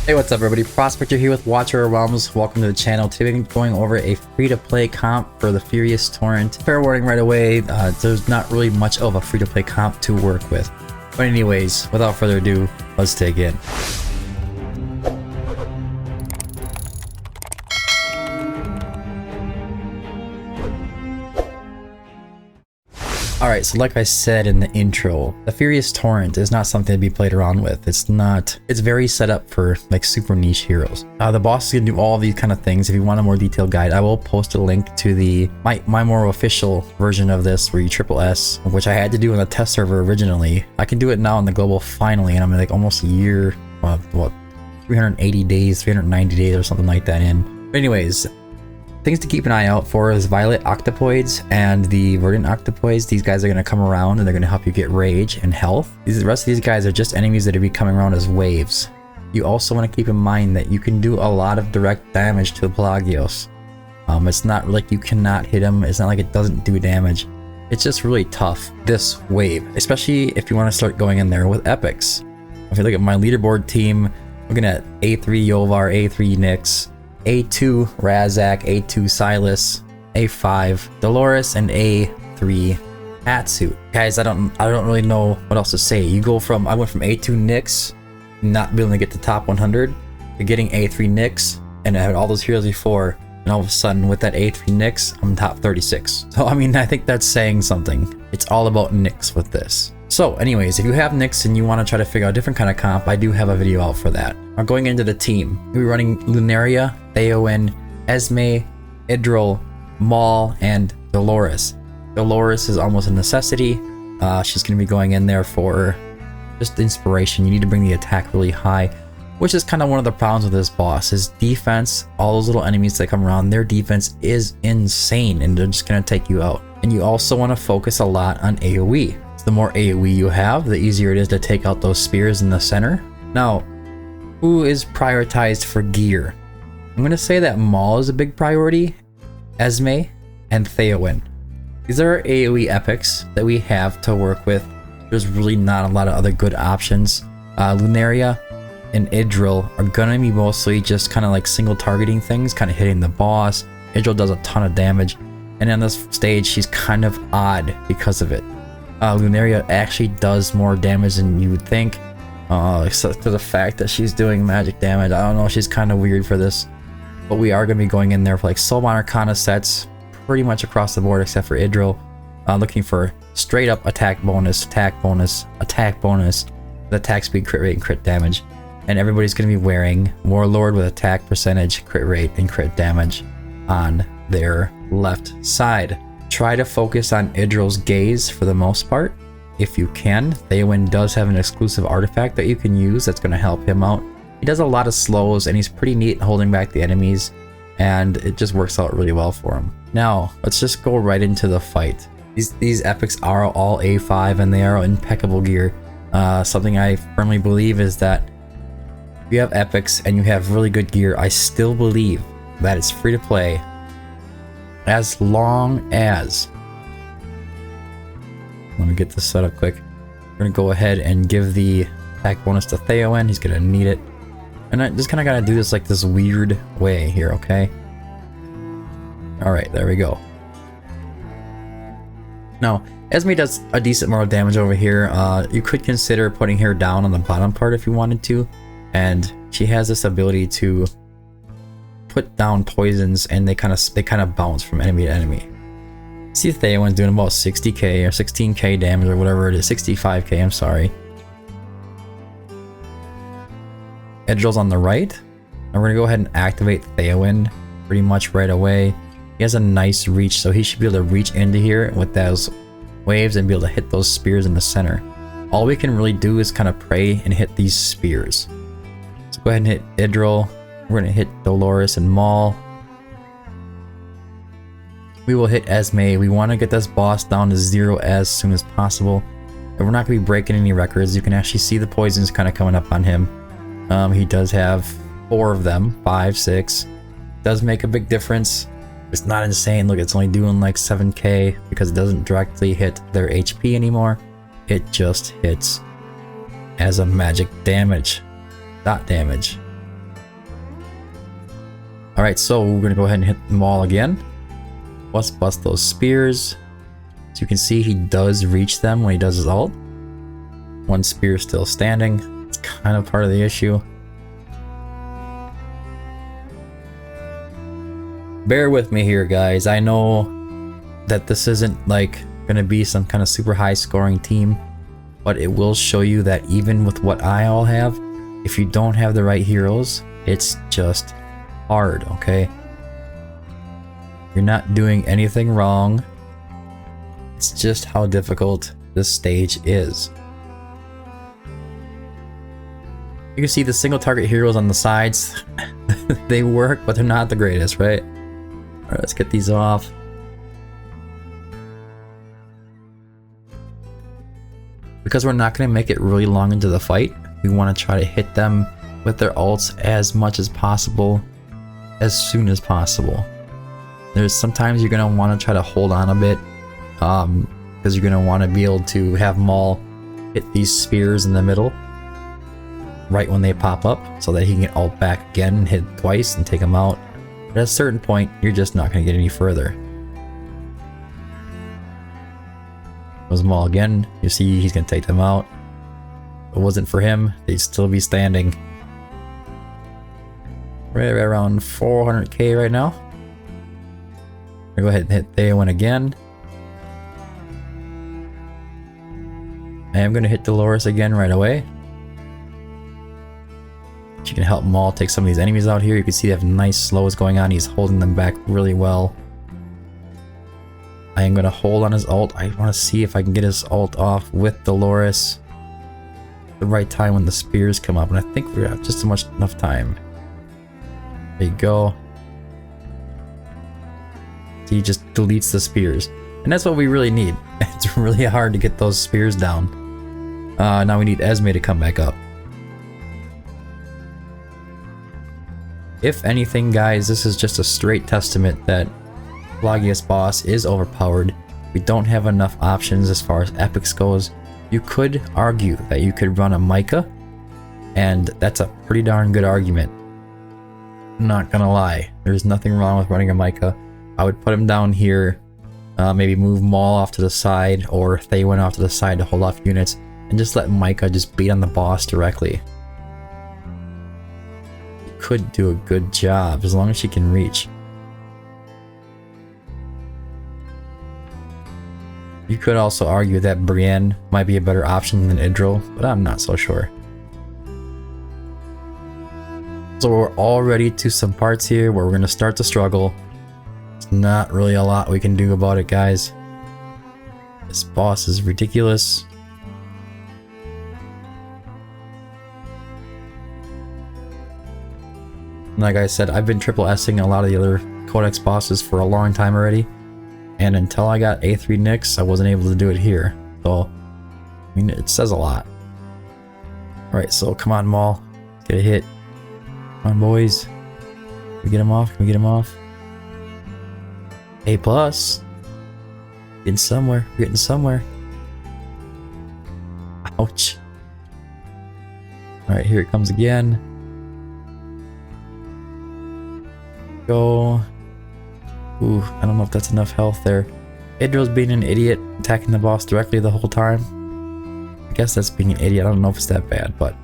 Hey, what's up everybody? Prospector here with Watcher Realms. Welcome to the channel. Today we're going over a free-to-play comp for the Furious Torrent. Fair warning right away, there's not really much of a free-to-play comp to work with. But anyways, without further ado, let's dig in. Alright, so like I said in the intro, the Furious Torrent is not something to be played around with. It's very set up for like super niche heroes. The boss is going to do all these kind of things. If you want a more detailed guide, I will post a link to my more official version of this where you triple S, which I had to do on the test server originally. I can do it now in the global finally, and I'm like almost a year, what, 380 days, 390 days or something like that in. But anyways, things to keep an eye out for is Violet Octopoids and the Verdant Octopoids. These guys are going to come around and they're going to help you get rage and health. The rest of these guys are just enemies that are be coming around as waves. You also want to keep in mind that you can do a lot of direct damage to Pelagios. It's not like you cannot hit him. It's not like it doesn't do damage. It's just really tough, this wave, especially if you want to start going in there with EPICS. If you look at my leaderboard team, looking at A3 Yovar, A3 Nyx, A2 Razak, A2 Silas, A5 Dolores, and A3 Hatsuit. Guys, I don't really know what else to say. You go from, I went from A2 Nyx, not being able to get to top 100, to getting A3 Nyx, and I had all those heroes before, and all of a sudden with that A3 Nyx, I'm top 36. So I mean, I think that's saying something. It's all about Nyx with this. So anyways, if you have Nyx and you want to try to figure out a different kind of comp, I do have a video out for that. Now going into the team, we're running Lunaria, Theowen, Esme, Idril, Maul, and Dolores. Dolores is almost a necessity. She's going to be going in there for just inspiration. You need to bring the attack really high, which is kind of one of the problems with this boss. His defense, all those little enemies that come around, their defense is insane and they're just going to take you out. And you also want to focus a lot on AoE. The more AoE you have, the easier it is to take out those spears in the center. Now, who is prioritized for gear? I'm going to say that Maul is a big priority, Esme, and Theowen. These are AoE epics that we have to work with. There's really not a lot of other good options. Lunaria and Idril are going to be mostly just kind of like single targeting things, kind of hitting the boss. Idril does a ton of damage, and on this stage, she's kind of odd because of it. Lunaria actually does more damage than you would think, except for the fact that she's doing magic damage. I don't know, she's kind of weird for this, but we are going to be going in there for like Soulbond Arcana sets pretty much across the board except for Idril, looking for straight up attack bonus, attack bonus, attack bonus, with attack speed, crit rate, and crit damage. And everybody's going to be wearing Warlord with attack percentage, crit rate, and crit damage on their left side. Try to focus on Idril's gaze for the most part, if you can. Theowen does have an exclusive artifact that you can use that's going to help him out. He does a lot of slows and he's pretty neat holding back the enemies, and it just works out really well for him. Now, let's just go right into the fight. These epics are all A5 and they are impeccable gear. Something I firmly believe is that if you have epics and you have really good gear, I still believe that it's free to play. As long as, let me get this set up quick. We're gonna go ahead and give the attack bonus to Theowen. He's gonna need it, and I just kind of gotta do this like this weird way here, okay? All right, there we go. Now, Esme does a decent amount of damage over here. You could consider putting her down on the bottom part if you wanted to, and she has this ability to put down poisons, and they kind of bounce from enemy to enemy. See, Theowen's doing about 60k or 16k damage or whatever it is, 65k, I'm sorry. Idril's on the right, and we're gonna go ahead and activate Theowen pretty much right away. He has a nice reach, so he should be able to reach into here with those waves and be able to hit those spears in the center. All we can really do is kind of pray and hit these spears. So go ahead and hit Idril. We're going to hit Dolores and Maul. We will hit Esme. We want to get this boss down to 0 as soon as possible. And we're not going to be breaking any records. You can actually see the poisons kind of coming up on him. He does have 4 of them, 5, 6. Does make a big difference. It's not insane. Look, it's only doing like 7k because it doesn't directly hit their HP anymore. It just hits as a magic damage. Dot damage. Alright, so we're gonna go ahead and hit them all again. Let's bust those spears. So you can see he does reach them when he does his ult. One spear still standing. It's kind of part of the issue. Bear with me here, guys. I know that this isn't like gonna be some kind of super high scoring team, but it will show you that even with what I all have, if you don't have the right heroes, it's just hard, okay? You're not doing anything wrong. It's just how difficult this stage is. You can see the single target heroes on the sides. They work, but they're not the greatest, right? Alright, let's get these off. Because we're not going to make it really long into the fight, we want to try to hit them with their ults as much as possible, as soon as possible. There's sometimes you're going to want to try to hold on a bit, because you're going to want to be able to have Maul hit these spears in the middle right when they pop up, so that he can ult back again and hit twice and take them out. But at a certain point, you're just not going to get any further. Goes Maul again. You see he's going to take them out. If it wasn't for him, they'd still be standing. Right around 400k right now. I'm gonna go ahead and hit Theowen again. I am going to hit Dolores again right away. She can help Maul take some of these enemies out here. You can see they have nice slows going on. He's holding them back really well. I am going to hold on his ult. I want to see if I can get his ult off with Dolores at the right time when the spears come up. And I think we have just enough time. There you go. He just deletes the spears. And that's what we really need. It's really hard to get those spears down. Now we need Esme to come back up. If anything, guys, this is just a straight testament that Pelagius boss is overpowered. We don't have enough options as far as epics goes. You could argue that you could run a Micah, and that's a pretty darn good argument. I'm not gonna lie, there's nothing wrong with running a Micah. I would put him down here, maybe move Maul off to the side, or if they went off to the side to hold off units, and just let Micah just beat on the boss directly. Could do a good job as long as she can reach. You could also argue that Brienne might be a better option than Idril, but I'm not so sure. So we're already to some parts here where we're going to start to struggle. It's not really a lot we can do about it, guys. This boss is ridiculous. Like I said, I've been triple S-ing a lot of the other Codex bosses for a long time already. And until I got A3 Nyx, I wasn't able to do it here. So, I mean, it says a lot. Alright, so come on, Maul. Let's get a hit. Come on, boys. Can we get him off? Can we get him off? A+. Getting somewhere. We're getting somewhere. Ouch. Alright, here it comes again. Go. Ooh, I don't know if that's enough health there. Idril's being an idiot, attacking the boss directly the whole time. I guess that's being an idiot. I don't know if it's that bad, but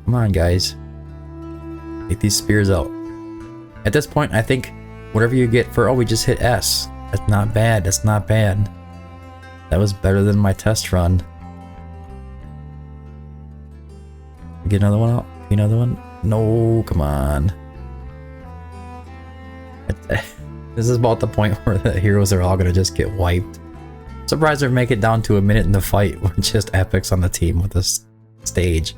come on, guys. Take these spears out. At this point, I think whatever you get for, oh, we just hit S. That's not bad. That's not bad. That was better than my test run. Get another one out. Get another one. No, come on. This is about the point where the heroes are all gonna just get wiped. Surprised they make it down to a minute in the fight with just epics on the team with this stage.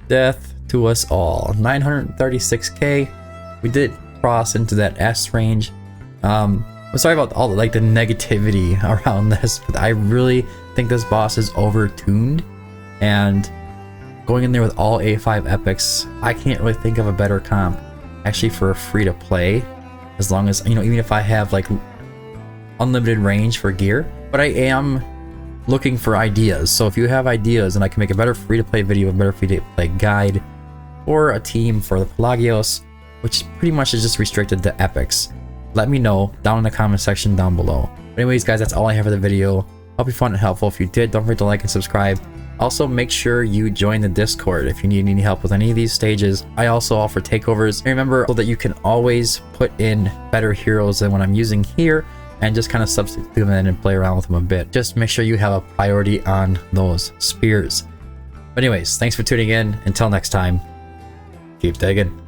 Death to us all. 936k. We did cross into that S range. I'm sorry about all the negativity around this, but I really think this boss is overtuned, and going in there with all A5 epics, I can't really think of a better comp actually for a free to play, as long as, you know, even if I have like unlimited range for gear. But I am looking for ideas, so if you have ideas and I can make a better free to play video, a better free to play guide, or a team for the Pelagios, which pretty much is just restricted to epics, let me know down in the comment section down below. But anyways guys, that's all I have for the video. Hope you found it helpful. If you did, don't forget to like and subscribe. Also, make sure you join the Discord if you need any help with any of these stages. I also offer takeovers. And remember that you can always put in better heroes than what I'm using here and just kind of substitute them in and play around with them a bit. Just make sure you have a priority on those spears. But anyways, thanks for tuning in. Until next time, keep digging.